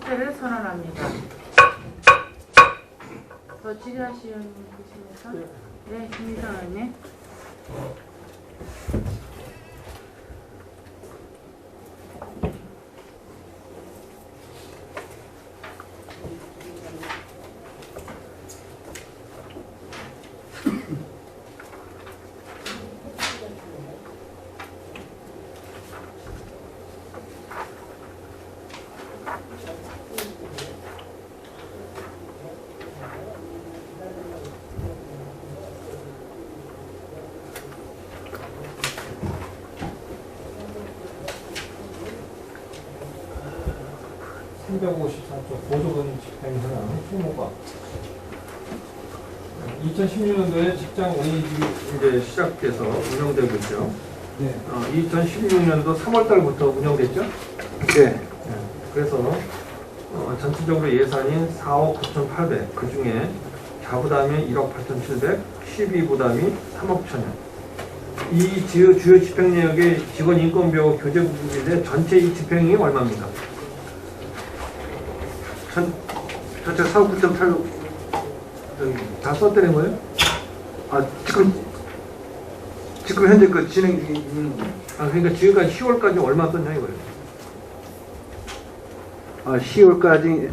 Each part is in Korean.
집회를 선언합니다. 더 질의하시는 분 계십니까? 네, 김희선 의원님. 보조금 집행선언 총무과 2016년도에 직장 어린이집이 이제 시작돼서 운영되고 있죠. 네. 2016년도 3월달부터 운영됐죠. 네. 그래서 전체적으로 예산이 4억 9,800, 그 중에 자부담이 1억 8,700, 시비부담이 3억 1,000원. 이 주요 집행 내역의 직원 인건비와 교재 부분인데 전체 이 집행이 얼마입니까? 전체 4억 9,800 다 썼다는 거예요? 아 지금 현재 그 진행 중에 있는 그러니까 지금까지 10월까지 얼마 썼냐 이거예요? 10월까지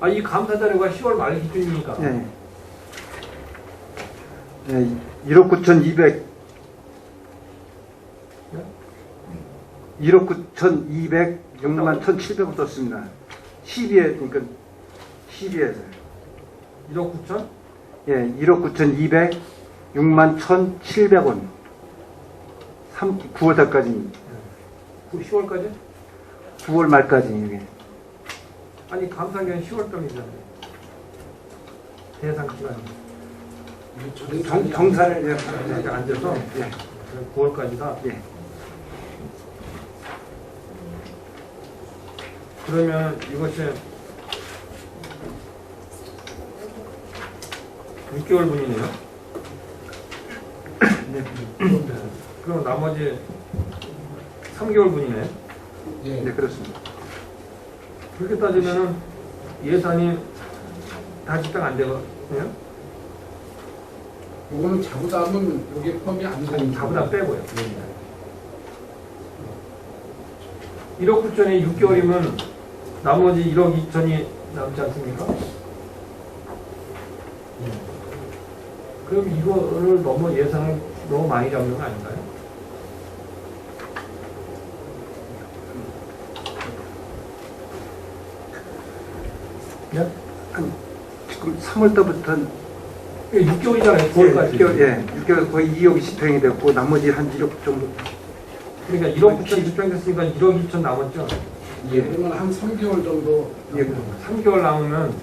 이 감사 자료가 10월 말 기준이니까. 네. 네. 1억 9,200 1억 9,206만 1,700원 썼습니다. 12에 그러니까 12에서 1억 9천? 예, 1억 9,206만 1,700원. 9월달까지 10월까지? 9월 말까지 이게. 아니 감사기간 10월달이잖아요. 대상 기간이. 정산을 이렇게 앉아서 예. 9월까지다. 예. 그러면 이것이 6개월 분이네요. 네. 그럼 나머지 3개월 분이네. 네, 그렇습니다. 그렇게 따지면은 예산이 다 집행 안 되거든요. 이거는 자부담은 여기 포함이 안 되는 자부담 빼고요. 1억 9천에 6개월이면 나머지 1억 2천이 남지 않습니까? 그럼 이거를 너무 예산을 너무 많이 잡는 거 아닌가요? 예? 지금 3월달부터 6개월이잖아요. 9월까지. 6개월, 예, 6개월 거의 2억이 집행이 됐고 나머지 한 1억 정도. 그러니까 1억 9천 집행됐으니까 1억 2천 남았죠. 예, 그러면 한 3개월 정도 예, 3개월 남으면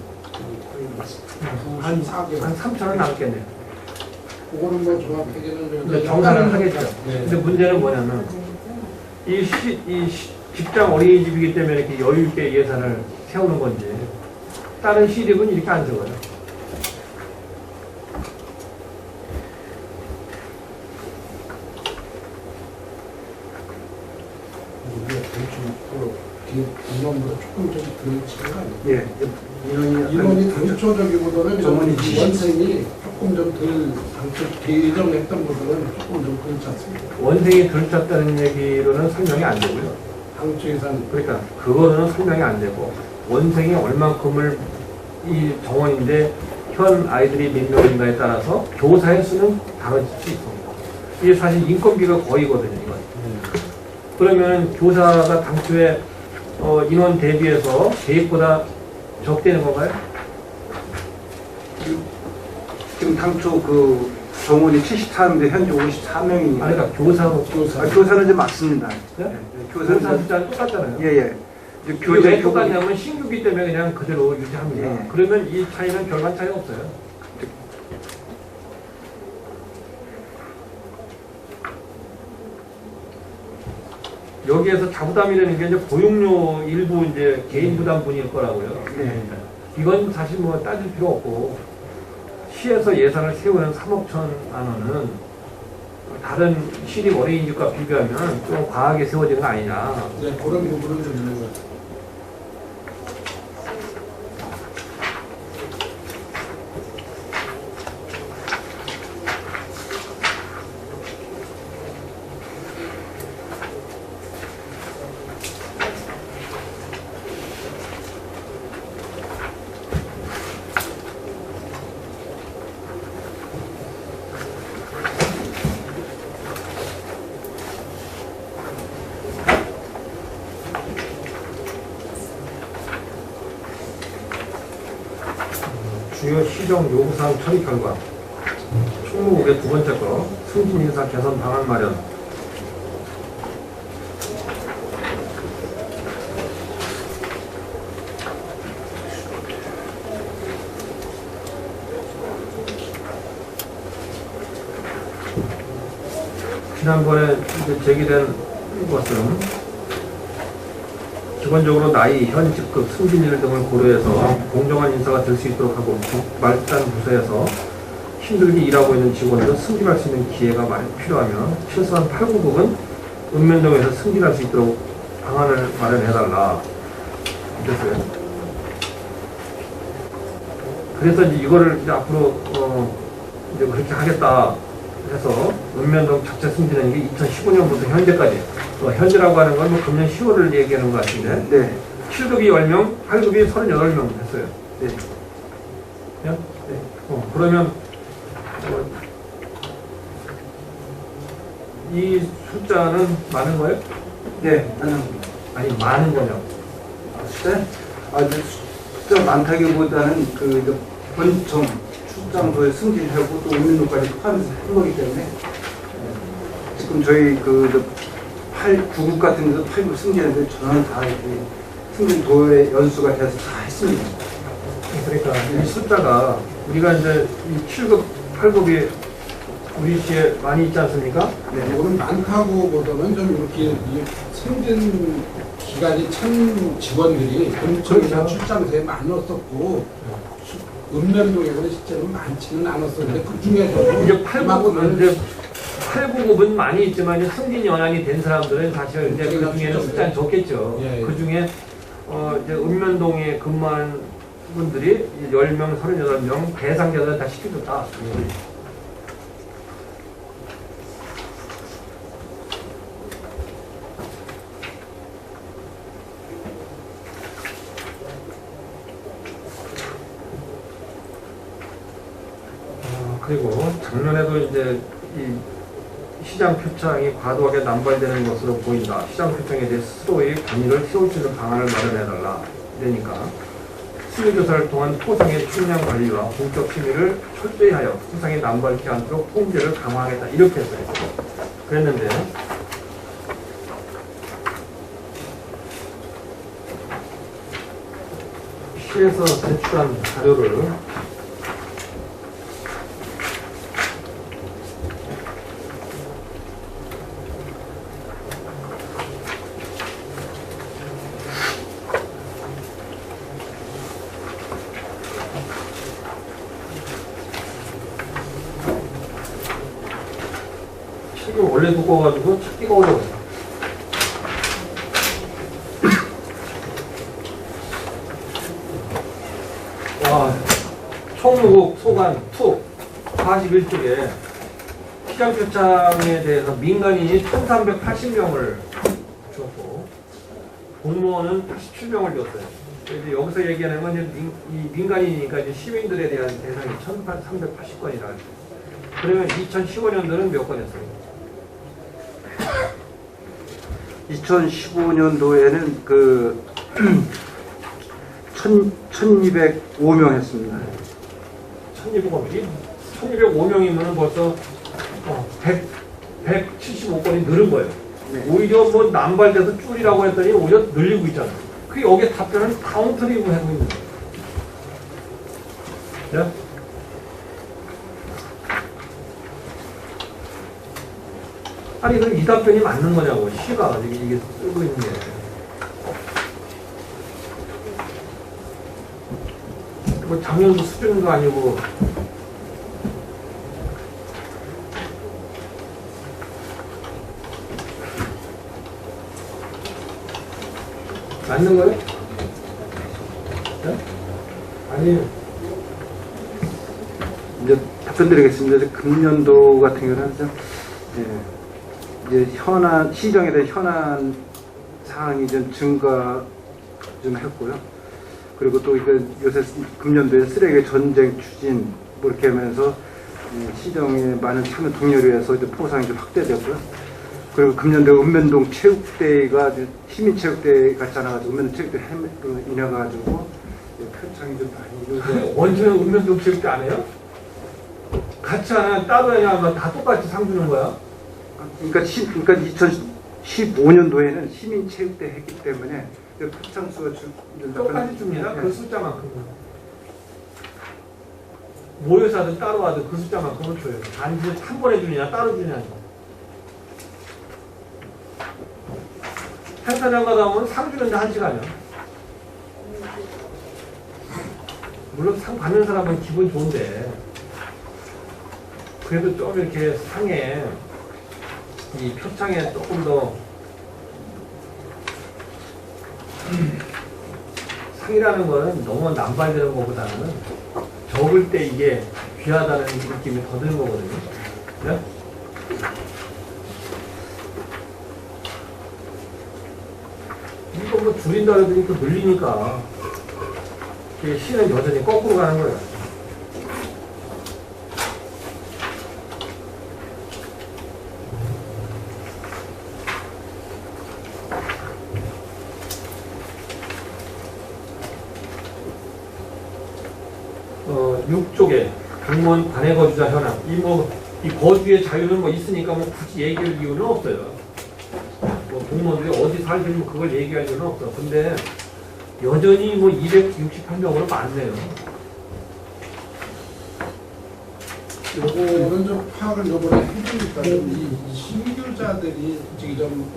한 4개월. 3천원 남겠네요. 그거는 뭐 정확하게는 근데 정산을 하겠죠. 네. 근데 문제는 뭐냐면 직장 어린이집이기 때문에 이렇게 여유 있게 예산을 세우는 건지 다른 시립은 이렇게 안 적어요. 인원보다 조금 좀 덜 치는 거 아니에요? 예, 인원이 당초적이보다는 정원이 원생이 조금 좀 덜 당초 예정했던 것보다는 조금 좀 그렇지 않습니까? 원생이 덜 찼다는 얘기로는 설명이 안 되고요. 당초 예산 그러니까 그거는 설명이 안 되고 원생이 얼만큼을 이 정원인데 현 아이들이 몇 명인가에 따라서 교사의 수는 다르질 수 있습니다. 이게 사실 인건비가 거의거든요. 이건. 그러면 교사가 당초에 인원 대비해서 계획보다 적되는 건가요? 지금 당초 그 정원이 74명인데 현재 54명이니까. 아니, 그러니까 교사로 교사는 이제 맞습니다. 네? 예, 교사 교사는 숫자는 똑같잖아요. 예, 예. 이제 교재 왜 똑같냐면 신규기 때문에 그냥 그대로 유지합니다. 예. 그러면 이 차이는 별반 차이가 없어요. 여기에서 자부담이라는 게 이제 보육료 일부 이제 개인 부담분일 거라고요. 네. 이건 사실 뭐 따질 필요 없고 시에서 예산을 세우는 3억 1천만 원은 다른 시립 어린이집과 비교하면 좀 과하게 세워진 거 아니냐. 네, 그런 부분은 좀 있는 것 같아요. 주요 시정 요구사항 처리 결과. 총무국의 두 번째 거, 승진 인사 개선 방안 마련. 지난번에 이제 제기된 것은 기본적으로 나이, 현 직급, 승진일 등을 고려해서 공정한 인사가 될 수 있도록 하고 말단 부서에서 힘들게 일하고 있는 직원들은 승진할 수 있는 기회가 많이 필요하면 최소한 8, 9급은 읍면동에서 승진할 수 있도록 방안을 마련해달라. 됐어요. 그래서 이제 이거를 이제 앞으로 이제 그렇게 하겠다 해서 읍면동 자체 승진은 이게 2015년부터 현재까지 현재라고 하는 건 뭐 금년 10월을 얘기하는 것 같은데 네. 7급이 10명, 8급이 38명 됐어요. 네. 네? 그러면 이 숫자는 많은 거예요? 네. 아니 많은 거냐고. 숫자? 숫자 많다기보다는 그 본청 출장소에 승진하고 또 읍면동까지 포함해서 한 거기 때문에 지금 저희 9급 같은 데서 8급 승진했는데 저는 다 이렇게 승진 도의 연수가 돼서 다 했습니다. 그러니까 이 숫자가 우리가 이제 이 7급, 8급이 우리 시에 많이 있지 않습니까? 네. 이거는 많다고보다는 좀 이렇게 이 승진 기간이 찬 직원들이 본청이나 그렇죠. 출장소에 많았었고 읍면동에서는 실제로 많지는 않았었는데 그 중에서도 이제 8급은 이제 8, 9급은 많이 있지만 이제 승진 연한이 된 사람들은 사실 이제 그 중에는 숫자는 적겠죠. 예, 예. 그 중에 이제 읍면동에 근무한 분들이 10명, 38명 대상 계산 다 시켜줬다. 그리고 작년에도 이제 이 시장 표창이 과도하게 남발되는 것으로 보인다. 시장 표창에 대해 스스로의 관리를 세울 수 있는 방안을 마련해달라. 그러니까 수리조사를 통한 포상의 총량 관리와 공적 심의를 철저히 하여 포상이 남발치 않도록 통제를 강화하겠다. 이렇게 했어요. 그랬는데 시에서 제출한 자료를 책이 원래 두꺼워가지고 찾기가 어려워요. 와, 총무국 소관 투 41쪽에 시장표창에 대해서 민간인이 1380명을 줬고 공무원은 87명을 줬어요. 이제 여기서 얘기하는 건 이제 이 민간인이니까 이제 시민들에 대한 대상이 1380건이라. 그러면 2015년도는 몇 건이었어요? 2015년도에는 그 1205명 했습니다. 1205명이면 벌써 175건이 늘은 거예요. 네. 오히려 뭐 남발돼서 줄이라고 했더니 오히려 늘리고 있잖아요. 그 여기에 답변은 카운트리고 하고 있는 거예요. 네? 아니 그럼 이 답변이 맞는 거냐고. 시가 이게 쓰고 있는 게. 뭐 작년도 수준도 아니고. 맞는 거예요? 네? 아니에요. 이제 답변 드리겠습니다. 금년도 같은 경우는 이제 현안, 시정에 대한 현안 사항이 좀 증가 좀 했고요. 그리고 또 요새 금년도에 쓰레기 전쟁 추진 뭐 이렇게 하면서 시정에 많은 참여 동료를 위해서 이제 포상이 좀 확대되고요. 그리고 금년도 읍면동 체육대회가 시민체육대회 같지 않아가지고 읍면동 체육대회 인해가지고 표창이 좀 많이 원주는 읍면동 체육대 안 해요? 같이 하나 따로 해야 하면 다 똑같이 상 주는 거야? 그러니까 2015년도에는 시민체육대 했기 때문에 그 표창 수가 똑같이 줍니다. 그 숫자만큼은. 모여서 하든 따로 하든 그 숫자만큼은 줘요. 단지 한 번에 주느냐 따로 주느냐. 행사장 가다 보면 상 주는데 1시간이요. 물론 상 받는 사람은 기분 좋은데 그래도 좀 이렇게 상에 이 표창에 조금 더 상이라는 거는 너무 남발되는 것보다는 적을 때 이게 귀하다는 느낌이 더 드는 거거든요. 네? 이거 뭐 줄인다 그러더니 또 늘리니까 시는 여전히 거꾸로 가는 거예요. 육 6쪽에 공무원 관내 거주자 현황. 이 거주의 자유는 뭐 있으니까 뭐 굳이 얘기할 이유는 없어요. 뭐 공무원들이 어디 살든 그걸 얘기할 이유는 없어. 근데 여전히 뭐 268명으로 많네요. 이런 좀 파악을 요번에 해보니까 이 신규자들이 솔직히 좀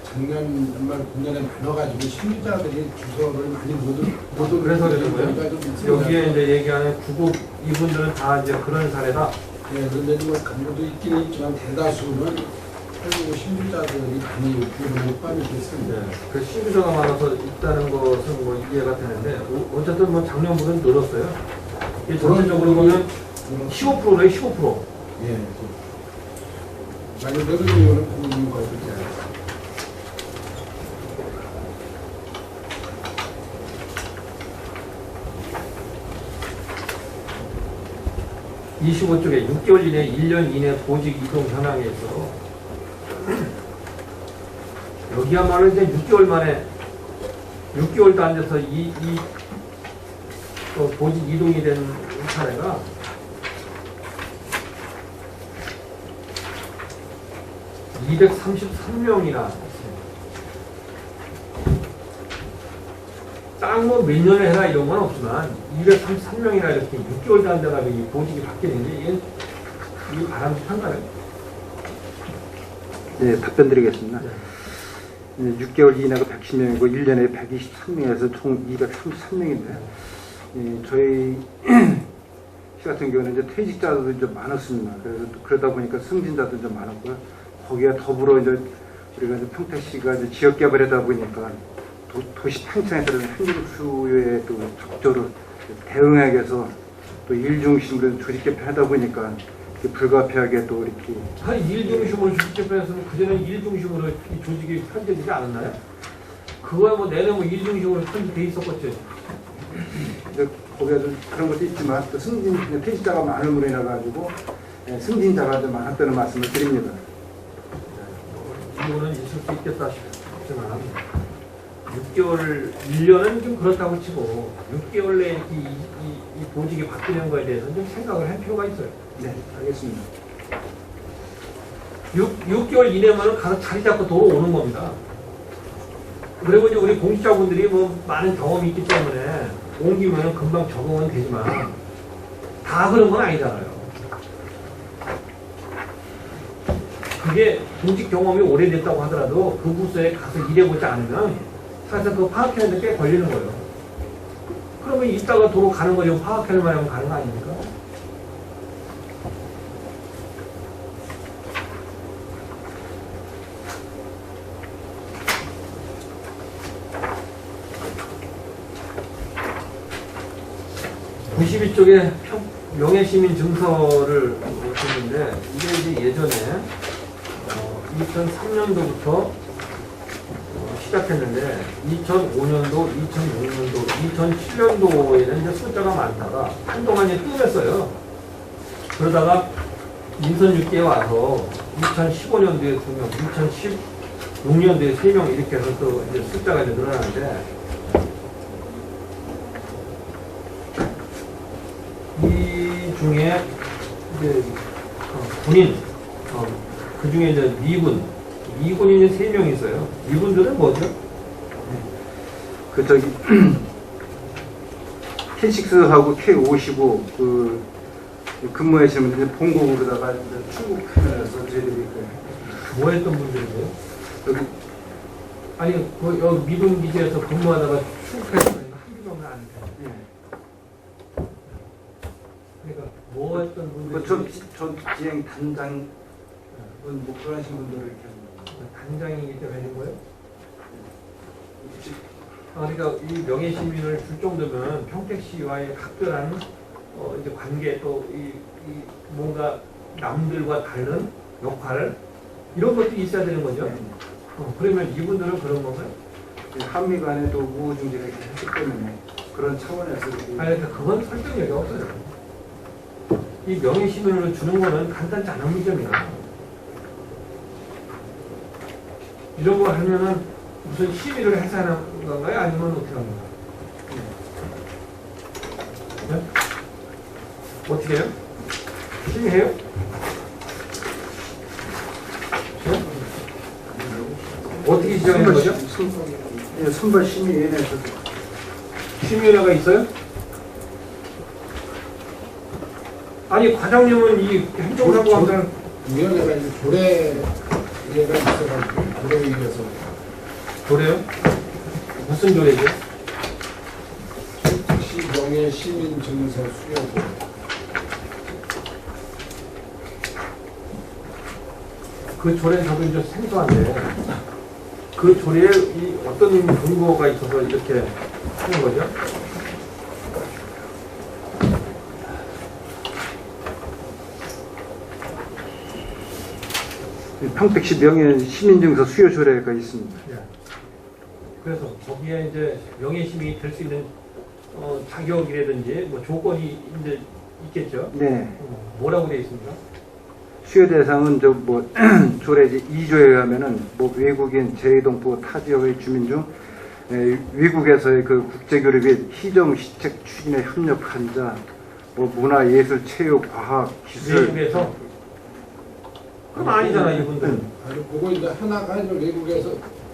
작년 연말 금년에 많아가지고 신규자들이 주소를 많이 못 그래서 그러는 거예요? 여기에 이제 얘기하는 구급 이분들은 다 이제 그런 사례다. 네, 그런데 뭐 간부도 있긴 있지만 대다수는 결국 신규자들이 많이 못 받는 게 있습니다. 네, 그 신규자가 많아서 있다는 것은 뭐 이해가 되는데 어쨌든 뭐 작년보다는 늘었어요. 이게 전체적으로 보면 15%래요, 15%. 예. 많이 늘은 이유는 그 이유가 있죠. 25쪽에 6개월 이내 1년 이내 보직 이동 현황에 있어. 여기야말로 이제 6개월 만에 6개월도 안 돼서 보직 이동이 된 사례가 233명이나 딱 뭐 몇 년을 해라 이런 건 없지만 233명이나 이렇게 6개월도 안 돼가지고 이 보직이 바뀌는 게 이게 바람직한가요? 네, 답변 드리겠습니다. 네. 6개월 이내가 110명이고 1년에 123명에서 총 233명인데 저희 시 같은 경우는 이제 퇴직자도 좀 많았습니다. 그래서 그러다 보니까 승진자도 좀 많았고요. 거기에 더불어 이제 우리가 이제 평택시가 이제 지역 개발하다 보니까 도시 팽창에 따른 행정 수요에 또 적절히 대응하기 위해서 또 일 중심으로 조직 개편하다 보니까 불가피하게 또 이렇게 일 중심으로 조직 개편했으면 그전에 일 중심으로 이 조직이 편제되지 않았나요? 그거야 뭐 내내 뭐 일 중심으로 편제돼 있었겠죠. 이제 거기에 좀 그런 것도 있지만 또 퇴직자가 많음으로 인해 가지고 승진자가 좀 많았다는 말씀을 드립니다. 이거는 있을 수 있겠다 싶지만 6개월, 1년은 좀 그렇다고 치고 6개월 내에 이 보직이 바뀌는 거에 대해서는 좀 생각을 할 필요가 있어요. 네, 알겠습니다. 6개월 이내면 가서 자리 잡고 돌아오는 겁니다. 그리고 이제 우리 공직자분들이 뭐 많은 경험이 있기 때문에 옮기면 금방 적응은 되지만 다 그런 건 아니잖아요. 그게 공직 경험이 오래됐다고 하더라도 그 부서에 가서 일해보지 않으면 사실 그거 파악하는데 꽤 걸리는 거예요. 그러면 이따가 도로 가는 거죠. 파악하는 만하면 가는 거 아닙니까? (92쪽에) 명예시민 증서를 줬는데 이게 이제 예전에 2003년도부터 시작했는데 2005년도, 2006년도, 2007년도에는 이제 숫자가 많다가 한동안 이제 뜸했어요. 그러다가 인선 6개에 와서 2015년도에 2명, 2016년도에 3명 이렇게 해서 또 이제 숫자가 이제 늘어나는데 이 중에 이제 군인, 그 중에 이제 미군이 이제 3명 있어요. 이분들은 뭐죠? 그 저기 K6하고 K55 그 근무하시는 분들이 본국으로다가 이제 출국하면서 저희들이 뭐 했던 분들이세요? 여기 아니, 여기 미군 기지에서 근무하다가 출국해서 한두 명은 안 돼요. 그러니까 뭐 했던 분들이 전 비행 단장 뭐 그러신 분들을 이렇게 단장이기 때문에 하는 거예요? 그러니까 이 명예시민을 줄 정도면 평택시와의 각별한 이제 관계 또 이 뭔가 남들과 다른 역할 이런 것도 있어야 되는 거죠. 그러면 이분들은 그런 건가요? 한미 간에도 우호 중재를 했기 때문에 그런 차원에서 아니, 그러니까 그건 설득력이 없어요. 이 명예시민을 주는 거는 간단치 않은 문제입니다. 이런 거 하면은 무슨 시비를 해서 하는 건가요? 아니면 어떻게 합니까? 네? 어떻게 해요? 시비해요? 네? 어떻게 지정하는 거죠? 선발 심의위원회에서 심의위원회가 있어요? 아니 과장님은 이 행정사고함당 위원회가 이제 조례가 있어가지고 조례위에서 조례요? 무슨 조례죠? 평택시 명예 시민 증서 수여고 그 조례는 저도 이제 생소한데 그 조례에 이 어떤 근거가 있어서 이렇게 하는 거죠? 평택시 명예 시민증서 수요 조례가 있습니다. 예. 그래서 거기에 이제 명예시민이 될 수 있는 자격이라든지 뭐 조건이 이제 있겠죠? 네. 뭐라고 되어 있습니까? 수요 대상은 저 뭐 조례 2조에 의하면은 뭐 외국인 제2동포 타 지역의 주민 중 외국에서의 그 국제교류 및 희정 시책 추진에 협력한 자, 뭐 문화 예술 체육 과학 기술 외국에서 그럼 아니잖아 이분들. 아니 그거 이제 하나가 이제 외국에서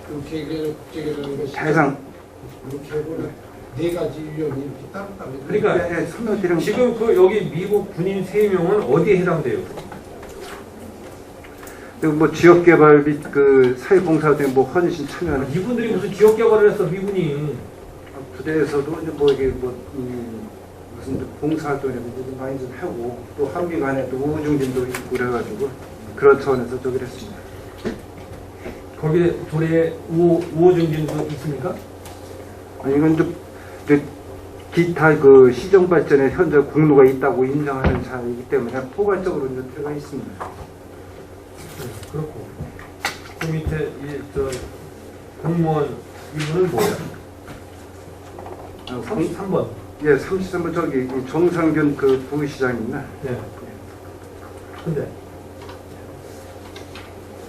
그렇게 국제교류라는 것이 대상 이렇게 해보면 4가지 유형이 이렇게 따로따로 그러니까 설명드리면 지금 그 여기 미국 군인 3명은 어디에 해당돼요? 뭐 지역 개발 및 그 사회봉사 등 뭐 헌신 참여하는 이분들이 무슨 지역 개발을 해서 미군이 부대에서도 이제 뭐 이게 뭐 무슨 봉사활동이라든지 많이 좀 하고 또 한미 간에 또 우중진도 있고 그래가지고 그런 차원에서 저기를 했습니다. 거기에 조례에 우호증진도 있습니까? 아니 이건 이제 기타 그 시정 발전에 현재 공로가 있다고 인정하는 자이기 때문에 포괄적으로 이제 들어가 있습니다. 네, 그렇고 그 밑에 저 공무원 이분은 뭐야? 33번. 예, 33번 저기 정상균 그 부시장입니다. 네. 근데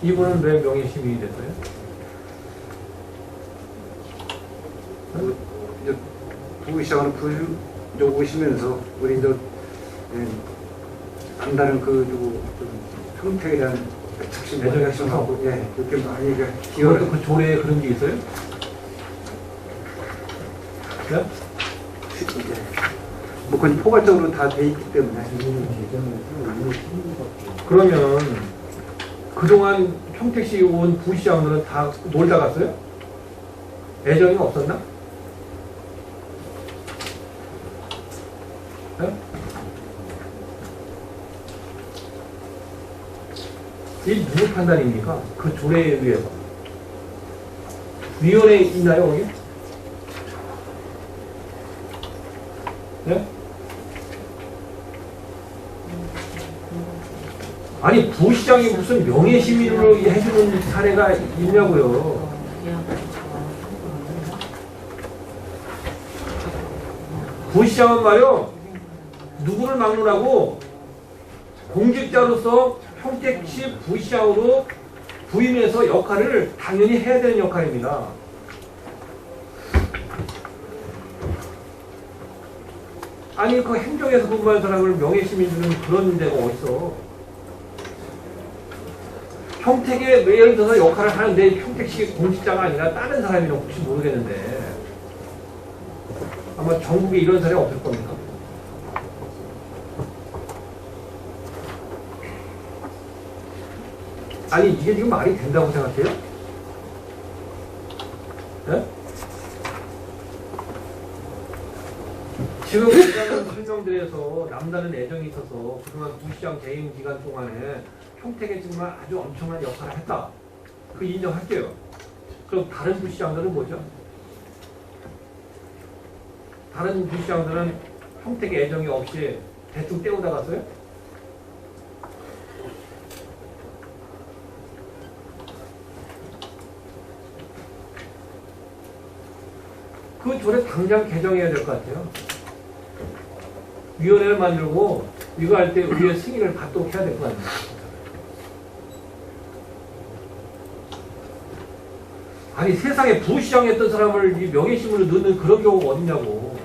이분은 왜 명예시민이 됐어요? 이제 부시장은 이제 오시면서 우리 이제 안다는 그 평택에 대한 애정이 하고 예, 이렇게 많이 기여를 그 조례에 그런 게 있어요? 네? 뭐 그건 포괄적으로 다 돼 있기 때문에 그러면 그동안 평택시 온 부시장들은 다 놀다 갔어요? 애정이 없었나? 네? 이 누구 판단입니까? 그 조례에 의해서 위원회 있나요 거기? 네? 아니 부시장이 무슨 명예시민으로 해주는 사례가 있냐고요. 부시장은 말이요 누구를 막론하고 공직자로서 평택시 부시장으로 부임해서 역할을 당연히 해야 되는 역할입니다. 아니 그 행정에서 근무한 사람을 명예시민 주는 그런 데가 어딨어. 평택에 예를 들어서 역할을 하는데 평택시 공직자가 아니라 다른 사람이면 혹시 모르겠는데 아마 전국에 이런 사람이 없을 겁니다. 아니 이게 지금 말이 된다고 생각해요? 네? 지금 그동안 설명들에서 남다른 애정이 있어서 그동안 부시장 재임 기간 동안에 평택에 정말 아주 엄청난 역할을 했다. 그 인정할게요. 그럼 다른 부시장들은 뭐죠? 다른 부시장들은 평택에 애정이 없이 대충 때우다 갔어요? 그 조례 당장 개정해야 될 것 같아요. 위원회를 만들고 이거 할 때 의회 승인을 받도록 해야 될 것 같아요. 아니 세상에 부시장 했던 사람을 이 명예신문을 넣는 그런 경우가 어딨냐고.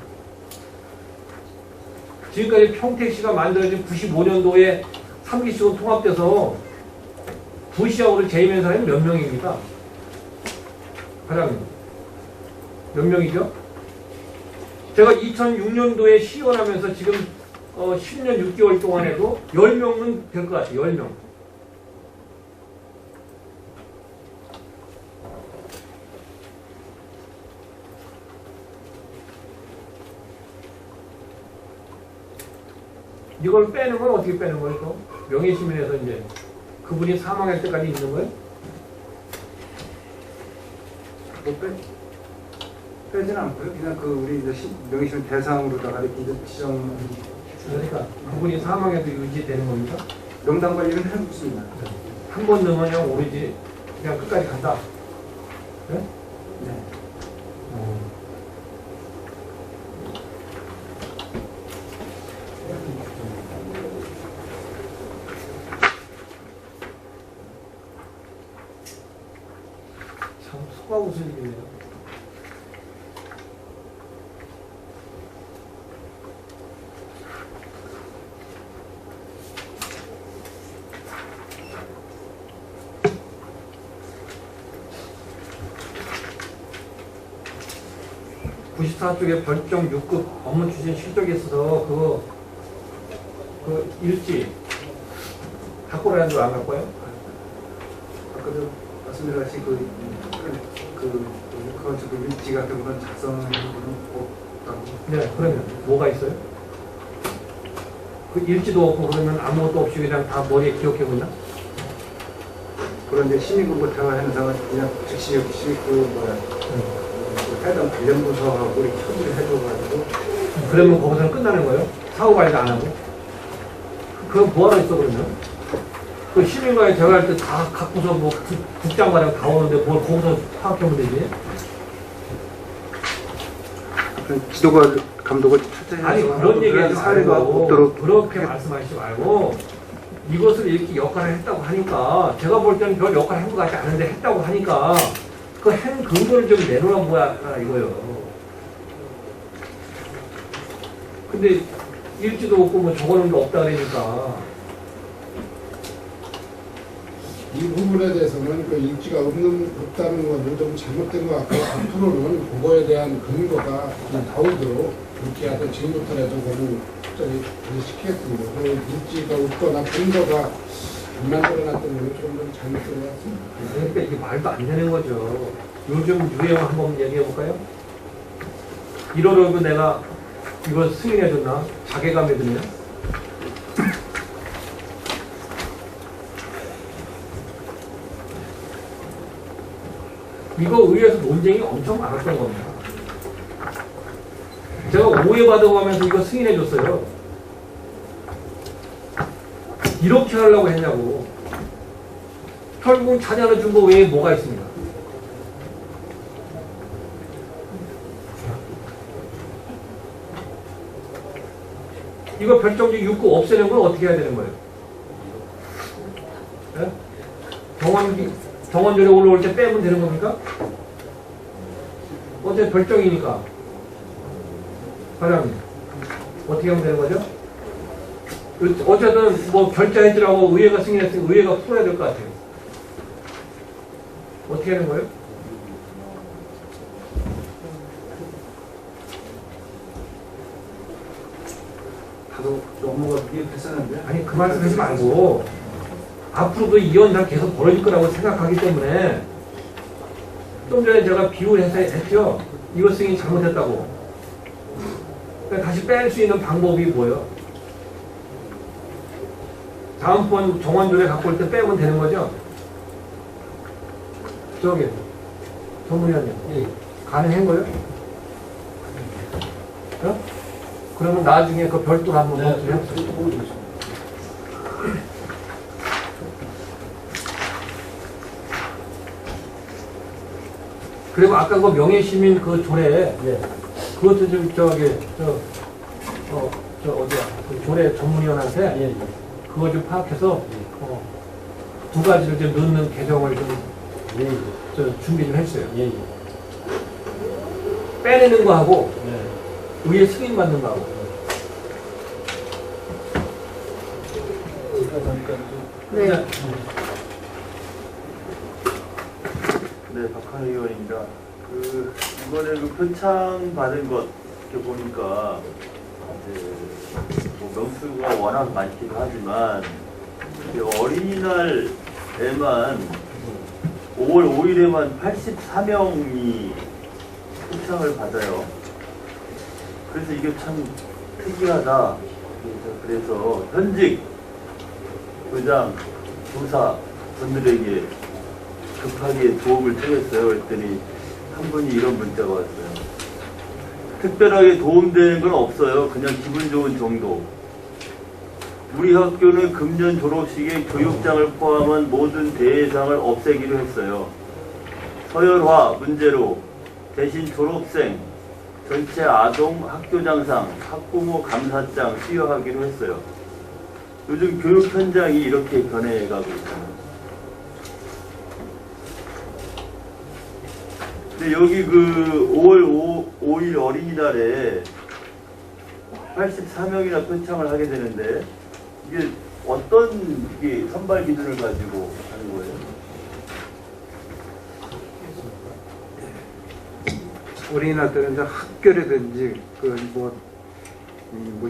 지금까지 평택시가 만들어진 95년도에 3기시군 통합돼서 부시장으로 재임한 사람이 몇 명입니까? 과장님 몇 명이죠? 제가 2006년도에 시연하면서 지금 10년 6개월 동안에도 10명은 될 것 같아요. 10명. 이걸 빼는 건 어떻게 빼는 거예요? 또? 명예시민에서 이제 그분이 사망할 때까지 있는 거예요? 뭐 빼진 않고요. 그냥 그 우리 이제 명예시민 대상으로다가 이렇게 이제 지정. 그러니까 그분이 사망해도 유지되는 겁니까? 명단 관리는 해주고 있습니다. 한 번 넣으면 그냥 오리지 그냥 끝까지 간다. 네? 네. 참 속아 웃을 일이네요. 쪽에 벌점 6급 업무 추진 실적에 있어서 그 일지 갖고 라는 줄 안 갖고요? 아까도 말씀드렸듯이 그 일지 같은 건 작성하는 부분은 없다고. 네, 그러면 뭐가 있어요? 그 일지도 없고 그러면 아무것도 없이 그냥 다 머리에 기억해 본다? 그런 이제 시민공고 대화 현상은 그냥 즉시 해당 관련 부서하고 이렇게 협의를 해줘가지고. 그러면 거기서는 끝나는 거예요? 사후 관리도 안 하고? 그럼 뭐하러 있어 그러면? 그 시민과에 제가 할 때 다 갖고서 뭐 국장과랑 다 오는데 뭘 거기서 파악해보면 되지? 지도가 감독을 철저히 아니 그런 얘기하지 사례가 말고 없도록 그렇게 말씀하시지 말고 이것을 이렇게 역할을 했다고 하니까 제가 볼 때는 별 역할을 한 것 같지 않은데 했다고 하니까 그 한 근거를 좀 내놓으라 뭐야 이거요. 근데 일지도 없고 뭐 적어놓은 게 없다 그러니까 이 부분에 대해서는 그 일지가 없다는 것은 좀 잘못된 것 같고 앞으로는 그거에 대한 근거가 나오도록 그렇게 하여튼 지금부터라도 그거는 저기 시키겠습니다. 그 일지가 없거나 근거가 안 만들어놨던 건 좀 잘못된 것 같습니다. 그러니까 이게 말도 안 되는 거죠. 요즘 유행 한번 얘기해 볼까요? 1월에 내가 이걸 승인해줬나? 자괴감이 드네요. 이거 의회에서 논쟁이 엄청 많았던 겁니다. 제가 오해받아고 하면서 이거 승인해줬어요. 이렇게 하려고 했냐고. 결국 자녀 하나 준 거 외에 뭐가 있습니까? 이거 별정지 6구 없애는 건 어떻게 해야 되는 거예요? 네? 정원전에 올라올 때 빼면 되는 겁니까? 어차피 별정이니까. 과장님. 어떻게 하면 되는 거죠? 어쨌든 뭐 결제해주라고 의회가 승인했으니 의회가 풀어야 될 것 같아요. 어떻게 하는 거예요? 다소 업무가 미흡했었는데. 아니 그 말씀 하지 말고 앞으로도 이 현상 계속 벌어질 거라고 생각하기 때문에 좀 전에 제가 비유해서 했죠. 이거 승인이 잘못했다고. 그러니까 다시 뺄 수 있는 방법이 뭐예요? 다음번 정원조례 갖고 올 때 빼면 되는 거죠? 저기 전문위원님 가능한 거예요? 어? 그러면 나중에 그 별도로 한번 검토해 보세요. 그리고 아까 그 명예시민 그 조례 그것도 좀 어디야 그 조례 전문위원한테 그거 좀 파악해서 두 가지를 좀 넣는 개정을 좀 준비 좀 했어요. 빼내는 거 하고 의회 승인 받는 거 하고. 네. 네, 박한희 의원입니다. 이번에 표창 받은 것 이렇게 보니까 뭐 명수가 워낙 많기도 하지만 어린이날에만 5월 5일에만 84명이 표창을 받아요. 그래서 이게 참 특이하다. 그래서 현직 교장, 교사 분들에게 급하게 도움을 청했어요. 그랬더니 한 분이 이런 문자가 왔어요. 특별하게 도움되는 건 없어요. 그냥 기분 좋은 정도. 우리 학교는 금년 졸업식에 교육장을 포함한 모든 대상을 없애기로 했어요. 서열화 문제로 대신 졸업생, 전체 아동 학교장상, 학부모 감사장 수여하기로 했어요. 요즘 교육 현장이 이렇게 변해가고 있잖아요. 근데 여기 5월 5일 어린이날에 84명이나 표창을 하게 되는데 이게 어떤 선발 기준을 가지고 하는 거예요? 어린이날 때는 이제 학교라든지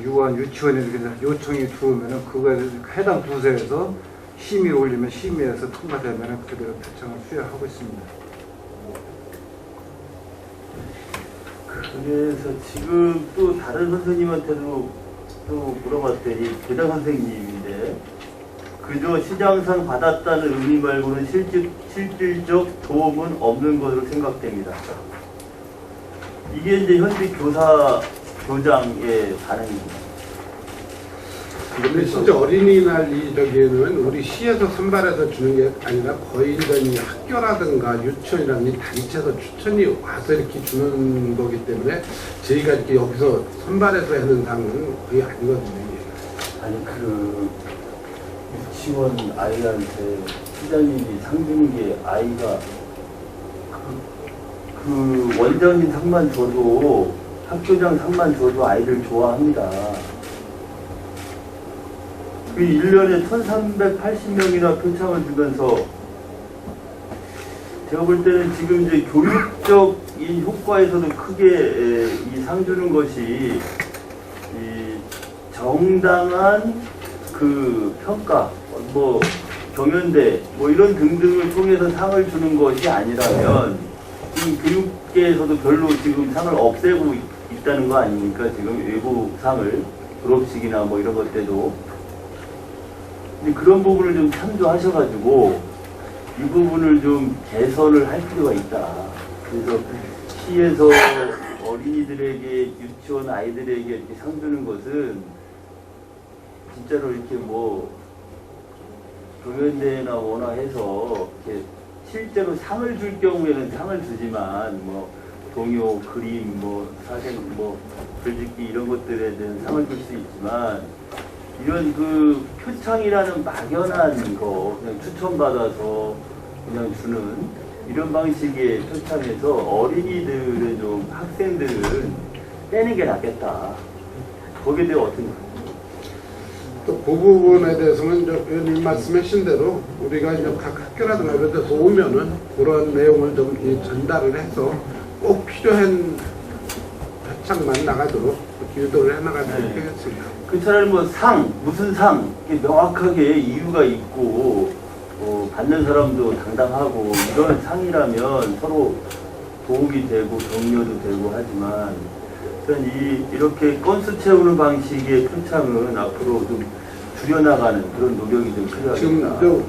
유아원, 유치원에서 요청이 들어오면은 그거에 해당 부서에서 심의 올리면 심의에서 통과되면은 그대로 표창을 수여하고 있습니다. 그래서 지금 또 다른 선생님한테도 또 물어봤더니 교장 선생님인데 그저 시장상 받았다는 의미 말고는 실질적 도움은 없는 것으로 생각됩니다. 이게 이제 현재 교장의 반응입니다. 근데 진짜 어린이날 저기에는 우리 시에서 선발해서 주는 게 아니라 거의 이제 학교라든가 유치원이라든지 단체에서 추천이 와서 이렇게 주는 거기 때문에 저희가 이렇게 여기서 선발해서 하는 상은 거의 아니거든요. 아니 유치원 아이한테 시장님이 상 주는 게 아이가 그 원장님 상만 줘도 학교장 상만 줘도 아이들 좋아합니다. 그 1년에 1380명이나 표창을 주면서 제가 볼 때는 지금 이제 교육적인 효과에서도 크게 이 상 주는 것이 이 정당한 그 평가, 뭐 경연대 뭐 이런 등등을 통해서 상을 주는 것이 아니라면 이 교육계에서도 별로 지금 상을 없애고 있다는 거 아닙니까? 지금 외부 상을 졸업식이나 뭐 이런 것 때도 그런 부분을 좀 참조하셔가지고 이 부분을 좀 개선을 할 필요가 있다. 그래서 시에서 어린이들에게 유치원 아이들에게 이렇게 상 주는 것은 진짜로 이렇게 뭐 경연대회나 뭐나 해서 이렇게 실제로 상을 줄 경우에는 상을 주지만 뭐 동요, 그림, 뭐 사진, 뭐 글짓기 이런 것들에 대한 상을 줄 수 있지만 이런 그 표창이라는 막연한 거 그냥 추천받아서 그냥 주는 이런 방식의 표창에서 어린이들은 좀 학생들은 빼는 게 낫겠다. 거기에 대해 어떻게 또 그 부분에 대해서는 이제 의원님 말씀하신 대로 우리가 이제 각 학교라든가 이런 데서 오면은 그런 내용을 좀 전달을 해서 꼭 필요한 회창만 나가도록 유도를 해나가도록 네. 하겠습니다. 그 차라리 뭐 무슨 상, 이게 명확하게 이유가 있고, 받는 사람도 당당하고, 이런 상이라면 서로 도움이 되고, 격려도 되고 하지만, 이렇게 건수 채우는 방식의 표창은 앞으로 좀 줄여나가는 그런 노력이 좀 필요하겠다. 지금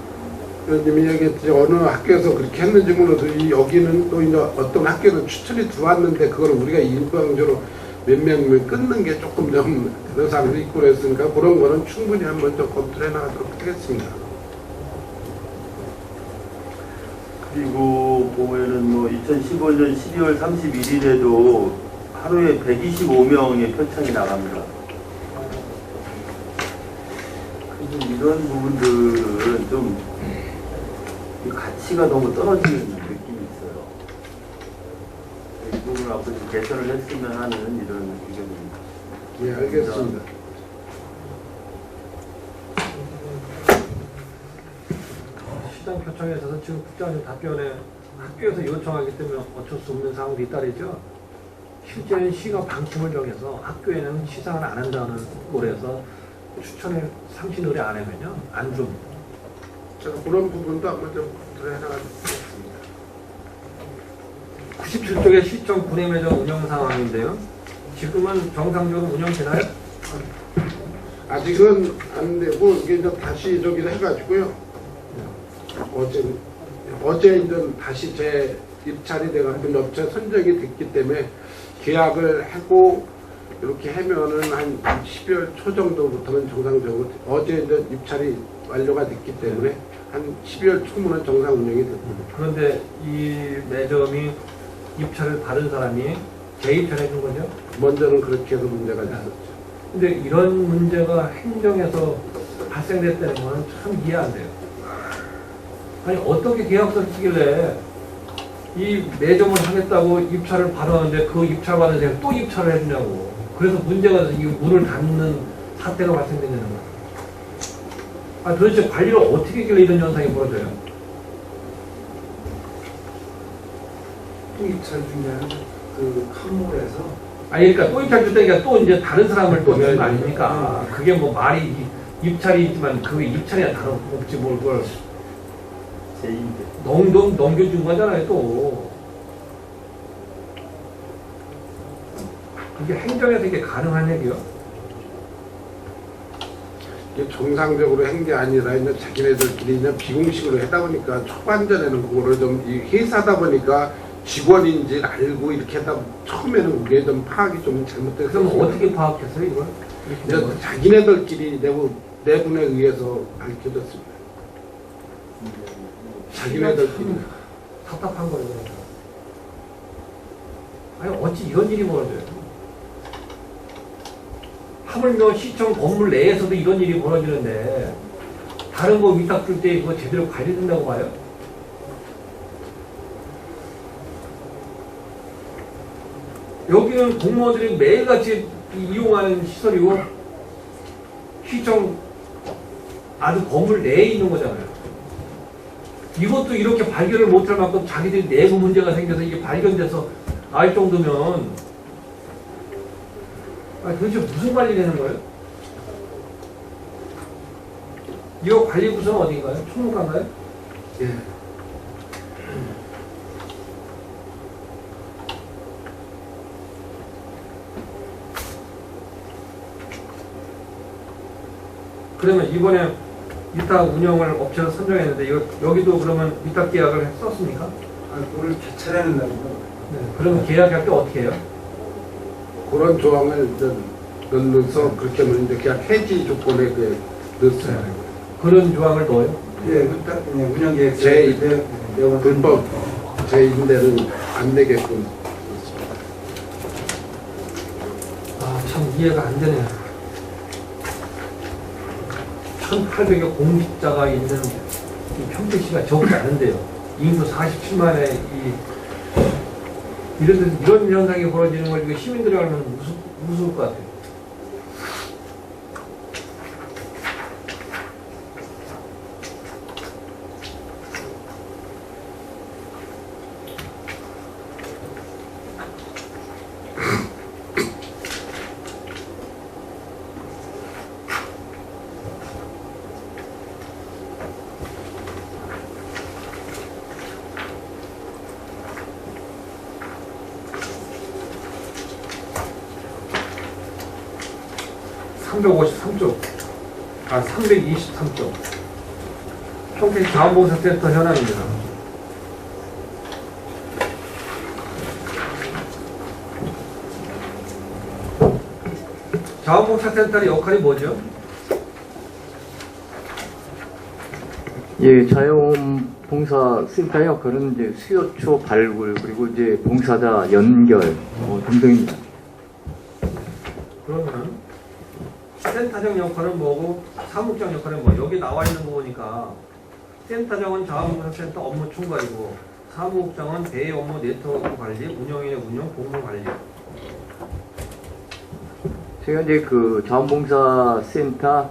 의원님이 얘기했듯이 어느 학교에서 그렇게 했는지 몰라도 여기는 또 이제 어떤 학교는 추천이 들어왔는데 그걸 우리가 일방적으로 몇 명을 끊는 게 조금 좀 의상도 있고 그랬으니까 그런 거는 충분히 한번 좀 검토를 해나가도록 하겠습니다. 그리고 보면은 뭐 2015년 12월 31일에도 하루에 125명의 표창이 나갑니다. 이런 부분들은 좀 가치가 너무 떨어지는 느낌이 있어요. 이 부분을 앞으로 좀 개선을 했으면 하는 이런 의견입니다. 예, 알겠습니다. 시장 표창에 있어서 지금 국장님 답변에 학교에서 요청하기 때문에 어쩔 수 없는 상황도 있다랬죠. 실제는 시가 방침을 정해서 학교에는 시상을 안 한다는 꼴에서 추천을 상시 의뢰 안 하면요 안 줍니다. 제가 그런 부분도 한번 좀 검토를 해나가도록 하겠습니다. 97쪽의 시청 분해매점 운영 상황인데요. 지금은 정상적으로 운영되나요? 아직은 안 되고 이게 이제 다시 저기를 해가지고요. 어제 이제 다시 제 입찰이 돼가지고 업체 선정이 됐기 때문에 계약을 하고 이렇게 하면은 한 12월 초 정도부터는 정상적으로 어제 이제 입찰이 완료가 됐기 때문에 한 12월 초면은 정상 운영이 됩니다. 그런데 이 매점이 입찰을 받은 사람이 재입찰해 준 거죠? 먼저는 그렇게 해서 문제가 있었죠. 근데 이런 문제가 행정에서 발생됐다는 건 참 이해 안 돼요. 아니 어떻게 계약서를 쓰길래 이 매점을 하겠다고 입찰을 받았는데 그 입찰 받은 데가 또 입찰을 해주냐고. 그래서 문제가 돼서 이 문을 닫는 사태가 발생되는 거예요. 아 도대체 관리를 어떻게 했길래 이런 현상이 벌어져요? 또 입찰 중에는 그 컨몰에서 아니 그러니까 또 입찰 줬다니까 또 이제 다른 사람을 또 주는 거 아닙니까? 그게 뭐 말이 입찰이 있지만 그게 입찰이야 다름없지 뭘 그걸 넘겨준 거잖아요 또. 이게 행정에서 이게 가능한 얘기요? 이게 정상적으로 한 게 아니라 이제 자기네들끼리 그냥 비공식으로 하다 보니까 초반전에는 그거를 좀 이 회사다 보니까 직원인지 알고 이렇게 하다 처음에는 그게 좀 파악이 좀 잘못돼서. 그럼 어떻게 파악했어요 이걸? 이제 자기네들끼리 내분에 의해서 밝혀졌습니다. 자기네들끼리. 답답한 거예요. 아니 어찌 이런 일이 벌어져요? 하물며 시청 건물 내에서도 이런 일이 벌어지는데 다른 거 위탁 줄 때 그거 제대로 관리된다고 봐요? 여기는 공무원들이 매일같이 이용하는 시설이고 시청 아주 건물 내에 있는 거잖아요. 이것도 이렇게 발견을 못할 만큼 자기들이 내부 문제가 생겨서 이게 발견돼서 알 정도면 도대체 무슨 관리를 하는 거예요? 이거 관리 부서는 어딘가요? 총무과인가요? 예. 그러면 이번에 위탁 운영을 업체를 선정했는데 여기도 그러면 위탁 계약을 썼습니까? 그걸 개찰하는 날이고. 네. 그러면 계약할 때 어떻게 해요? 그런 조항을 이제 넣어서 그렇게 하면 이제 그냥 해지 조건에 그 넣었어요. 그런 조항을 넣어요? 예, 일단 그냥 운영계획서 불법 제 임대를 안 내게끔. 아, 참 이해가 안 되네요. 1,800여 공직자가 있는 이 평택시가 적지 않은데요. 인구 47만의 이런 현상이 벌어지는 걸 시민들이 알면 무서울 것 같아요. 353쪽, 323쪽. 평택 자원봉사센터 현황입니다. 자원봉사센터의 역할이 뭐죠? 예, 자원봉사센터 역할은 이제 수요처 발굴 그리고 이제 봉사자 연결 등등입니다. 그러면 센터장 역할은 뭐고 사무장 역할은 뭐? 여기 나와 있는 거 보니까 센터장은 자원봉사센터 업무 총괄이고 사무국장은 대외 업무 네트워크 관리, 운영인의 운영, 공무 관리. 제가 이제 그 자원봉사센터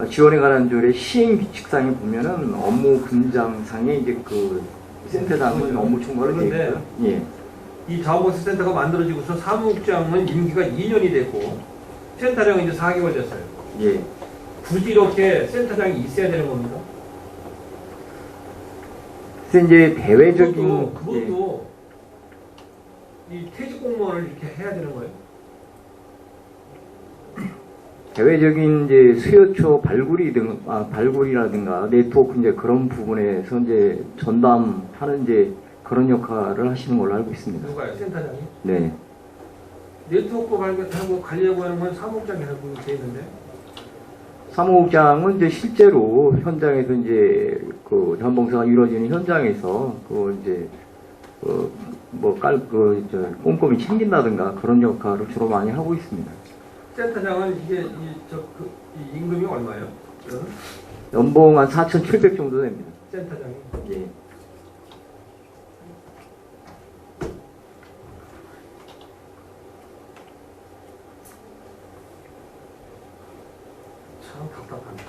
지원에 관한 조례 시행 규칙상에 보면은 업무 분장상에 이제 그 센터장은 업무 총괄을 되어 있고요. 예. 이 자원봉사센터가 만들어지고서 사무국장은 임기가 2년이 됐고 센터장은 이제 4개월 됐어요. 예. 굳이 이렇게 센터장이 있어야 되는 겁니다. 그래서 이제 대외적인 그것도 이 퇴직 공무원을 이렇게 해야 되는 거예요. 대외적인 이제 수요처 발굴이라든가 네트워크 이제 그런 부분에서 이제 전담하는 이제 그런 역할을 하시는 걸로 알고 있습니다. 누가요? 센터장이? 네. 네트워크 발굴하고 관리하고 하는 건 사무국장이 하고 돼 있는데. 사무국장은 이제 실제로 현장에서 이제 그 자원봉사가 이루어지는 현장에서 그 이제 꼼꼼히 챙긴다든가 그런 역할을 주로 많이 하고 있습니다. 센터장은 이게 이 임금이 얼마예요? 연봉 한 4,700 정도 됩니다. 센터장이. 예. 참 답답합니다.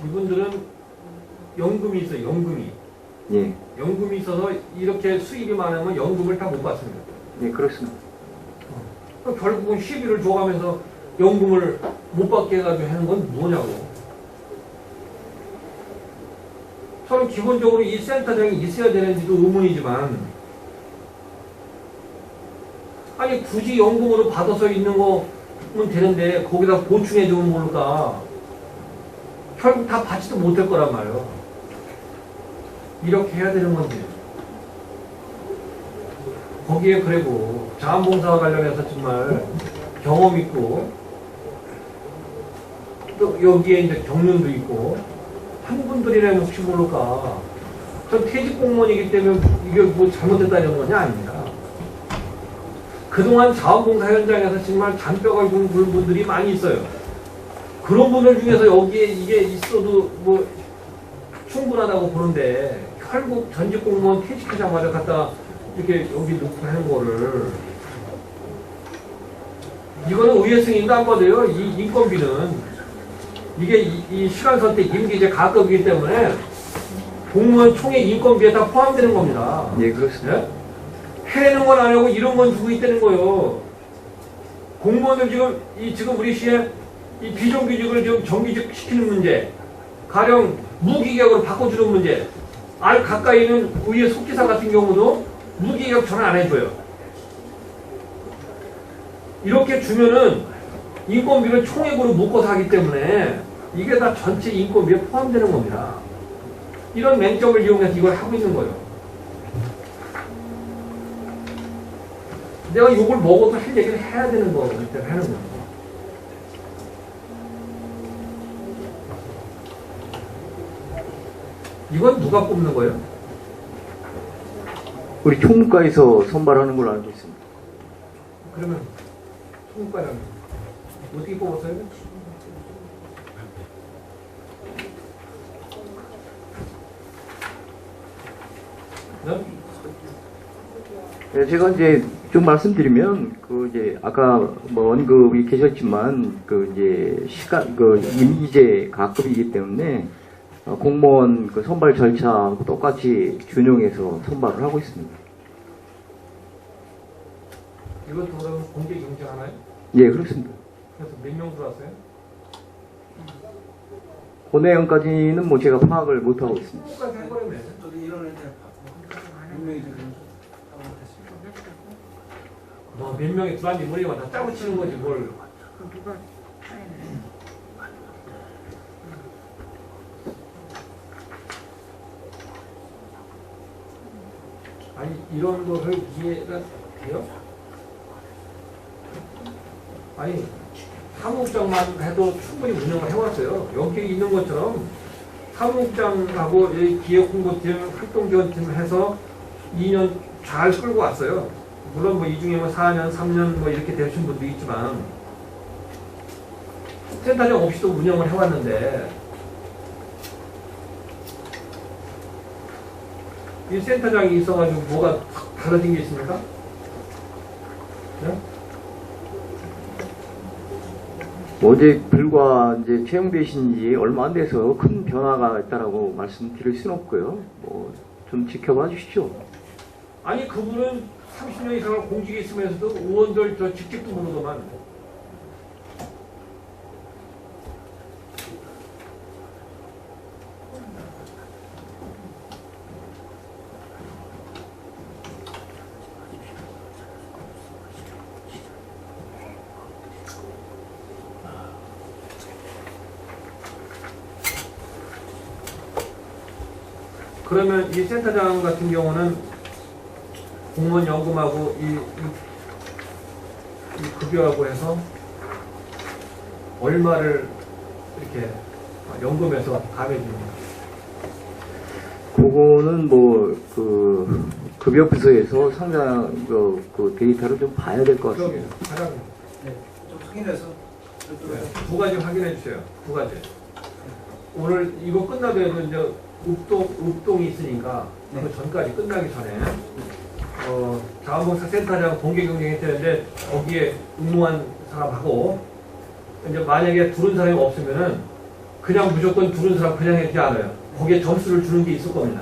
이분들은 연금이 있어요. 연금이. 예. 연금이 있어서 이렇게 수입이 많으면 연금을 다 못 받습니다. 예, 그렇습니다. 결국은 시비를 줘가면서 연금을 못 받게 해가지고 하는 건 뭐냐고. 저는 기본적으로 이 센터장이 있어야 되는지도 의문이지만, 아니 굳이 연금으로 받아서 있는 거면 되는데 거기다 보충해주면 모를까. 결국 다 받지도 못할 거란 말이에요. 이렇게 해야 되는 건데. 거기에 그리고 자원봉사와 관련해서 정말 경험 있고 또 여기에 이제 경륜도 있고 한 분들이라면 혹시 모를까. 전 퇴직 공무원이기 때문에 이게 뭐 잘못됐다는 거냐 아닙니다. 그동안 자원봉사 현장에서 정말 잔뼈가 굵은 분들이 많이 있어요. 그런 분들 중에서 여기에 이게 있어도 뭐 충분하다고 보는데 결국 전직 공무원 퇴직하자마자 갖다 이렇게 여기 놓고 하는 거를, 이거는 의회 승인도 안 받아요. 이 인건비는 이게 이 시간 선택 임기 이제 가급이기 때문에 공무원 총액 인건비에 다 포함되는 겁니다. 예, 그렇습니다. 예? 해내는 건 안 하고 이런 건 주고 있다는 거예요. 공무원들 지금 우리 시에 이 비정규직을 지금 정규직 시키는 문제, 가령 무기계약으로 바꿔주는 문제, 알 가까이 있는 의회 속기사 같은 경우도 무기계약 전화 안 해줘요. 이렇게 주면은 인건비를 총액으로 묶어서 하기 때문에 이게 다 전체 인건비에 포함되는 겁니다. 이런 맹점을 이용해서 이걸 하고 있는 거예요. 내가 욕을 먹어도 할 얘기를 해야 되는 거기 때문에 하는 거예요. 이건 누가 뽑는 거예요? 우리 총무과에서 선발하는 걸로 알고 있습니다. 그러면 총무과라면 어떻게 뽑았어요? 네? 네, 제가 이제 좀 말씀드리면 그 이제 아까 뭐 언급이 계셨지만 그 이제 임기제 가급이기 때문에 공무원 그 선발 절차하고 똑같이 준용해서 선발을 하고 있습니다. 이것도 그러면 공개 경쟁하나요? 예, 그렇습니다. 그래서 몇 명 들어왔어요? 그 내용까지는 뭐 제가 파악을 못 하고 있습니다. 똑같이 해버리면 저도 이런 애들 분명히 뭐 몇 명이 들어왔는지 모르지만 다 짜고 치는 거지 뭘. 그 누가 사인을 아니 이런 거를 이해가 돼요? 아니 사무국장만 해도 충분히 운영을 해왔어요. 여기 있는 것처럼 사무국장하고 기획홍보팀, 활동지원팀 해서 2년 잘 끌고 왔어요. 물론 뭐 이 중에 뭐 4년, 3년 뭐 이렇게 되신 분도 있지만 센터장 없이도 운영을 해왔는데 이 센터장이 있어가지고 뭐가 달라진 게 있습니까? 네? 어제 불과 이제 채용되신 지 얼마 안 돼서 큰 변화가 있다라고 말씀드릴 수는 없고요. 뭐 좀 지켜봐 주시죠. 아니 그분은 30년 이상을 공직에 있으면서도 의원들 저 직책도 모르더만. 그러면 이 센터장 같은 경우는 공무원 연금하고 이 급여하고 해서 얼마를 이렇게 연금에서 가해줍니까? 그거는 뭐 그 급여 부서에서 상당 그 데이터를 좀 봐야 될 것 저기 같습니다. 사장 좀 확인해서 두 가지 확인해 주세요. 두 가지. 오늘 이거 끝나도 이제 읍동이 있으니까 그 전까지 끝나기 전에 자원봉사센터장 공개 경쟁했는데 거기에 응모한 사람하고 이제 만약에 두른 사람이 없으면은 그냥 무조건 두른 사람 그냥 했지 않아요. 거기에 점수를 주는 게 있을 겁니다.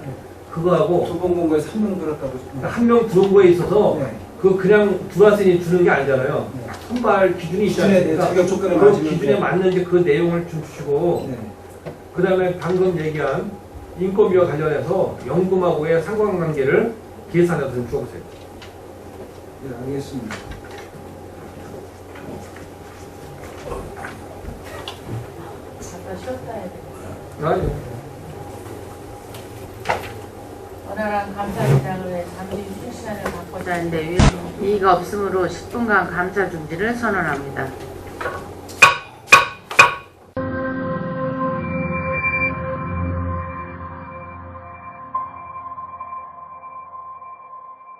그거하고 두번 공고에 3명 들었다고. 한 명 들어온 거에 있어서 네. 그 그냥 들어왔으니 주는 게 아니잖아요. 네. 선발 기준이 있지 기준에 않습니까? 자격 조건에 그 맞으면 기준에 돼. 맞는지 그 내용을 좀 주시고 네. 그 다음에 방금 얘기한 인건비와 관련해서 연금하고의 상관관계를 계산해서 좀 줘보세요. 네, 알겠습니다. 잠깐 쉬었다 해야 돼. 아니요. 원활한 감사기장을 위해 잠시 휴식 시간을 갖고자 하는데 이의가 없으므로 10분간 감사 중지를 선언합니다.